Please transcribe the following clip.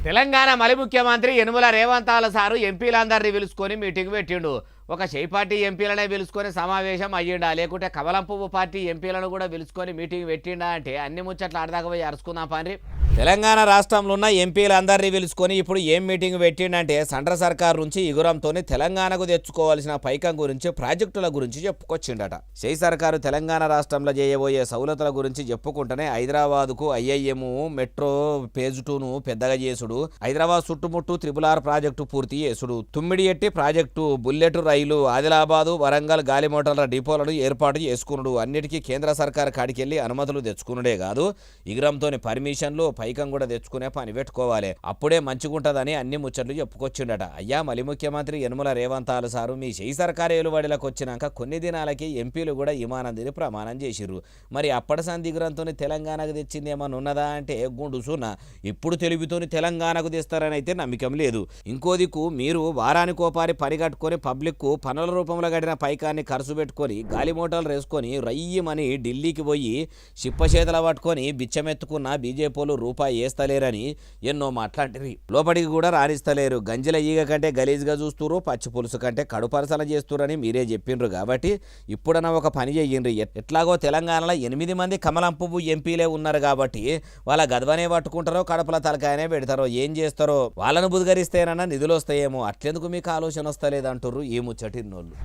తెలంగాణ మలి ముఖ్యమంత్రి యనుమల రేవంతాల సారు ఎంపీలందరినీ పిలుచుకొని మీటింగ్ పెట్టిండు. ఒక చేయి పార్టీ ఎంపీలనే పిలుచుకొని సమావేశం అయ్యిండా, లేకుంటే కమలం పువ్వు పార్టీ ఎంపీలను కూడా పిలుచుకొని మీటింగ్ పెట్టిండా అంటే అన్ని ముచ్చట్లు ఆడదాకా పోయి అరుచుకుందాం పాండ్రి. తెలంగాణ రాష్ట్రంలో ఉన్న ఎంపీలందరినీ పిలుచుకొని ఇప్పుడు ఏం మీటింగ్ పెట్టిండంటే సెంట్ర సర్కార్ నుంచి ఇగురంతో తెలంగాణకు తెచ్చుకోవాల్సిన పైకం గురించి, ప్రాజెక్టుల గురించి చెప్పుకొచ్చిండట. చేయి సర్కారు తెలంగాణ రాష్ట్రంలో చేయబోయే సౌలతుల గురించి చెప్పుకుంటేనే హైదరాబాద్కు ఐఐఎం మెట్రో ఫేజ్ 2ను పెద్దగా చేసుడు, హైదరాబాద్ చుట్టుముట్టు త్రిపుల్ ప్రాజెక్టు పూర్తి చేసుడు, తుమ్మిడియట్టి ప్రాజెక్టు, బుల్లెట్ రైలు, ఆదిలాబాదు వరంగల్ గాలి మోటార్ల డిపోలను ఏర్పాటు చేసుకున్నాడు. అన్నిటికీ కేంద్ర సర్కార్ కాడికెళ్లి అనుమతులు తెచ్చుకునుడే కాదు, ఇగురంతో పర్మిషన్లు పైకం కూడా తెచ్చుకునే పని పెట్టుకోవాలి. అప్పుడే మంచిగుంటదని అన్ని ముచ్చట్లు చెప్పుకొచ్చిండట. అయ్యా మలి ముఖ్యమంత్రి యనుమల రేవంతాలు సారు మీ చేయి సర్కారు ఏలుబడిలకు వచ్చినాక కొన్ని దినాలకి ఎంపీలు కూడా ఇమానందిని ప్రమాణం చేసిర్రు. మరి అప్పటి సంది ఇగురంతో తెలంగాణకు తెచ్చింది ఏమన్నా ఉన్నదా అంటే గుండు సున్నా. ఇప్పుడు తెలుగుతోని తెలంగాణకు తెస్తారని అయితే నమ్మకం లేదు. ఇంకో దిక్కు మీరు వారానికోపారి పని కట్టుకొని పబ్లిక్కు పనుల రూపంలో కట్టిన పైకాన్ని ఖర్చు పెట్టుకొని గాలి మోటార్లు వేసుకొని రయ్యమని ఢిల్లీకి పోయి చిప్పచేతల పట్టుకొని బిచ్చమెత్తుకున్న బీజేపీలు రూపాయి వేస్తలేరని ఎన్నో మాట్లాడిరి. లోపలికి కూడా రాణిస్తలేరు. గంజిల ఈగ కంటే గలీజ్గా చూస్తురు, పచ్చి పులుసు కంటే కడుపరసన చేస్తురని మీరే చెప్పిండ్రు. కాబట్టి ఇప్పుడన్నా ఒక పని చెయ్యండి. ఎట్లాగో తెలంగాణలో 8 మంది కమలం పువ్వు ఎంపీలే ఉన్నారు కాబట్టి వాళ్ళ గదవనే పట్టుకుంటారో కడపల తలకాయనే పెడతారో ఏం చేస్తారో, వాళ్ళను బుద్గరిస్తేనన్నా నిధులు వస్తాయేమో. అట్లెందుకు మీకు ఆలోచన వస్తలేదంటారు ఈ ముచ్చటిన్నోళ్ళు.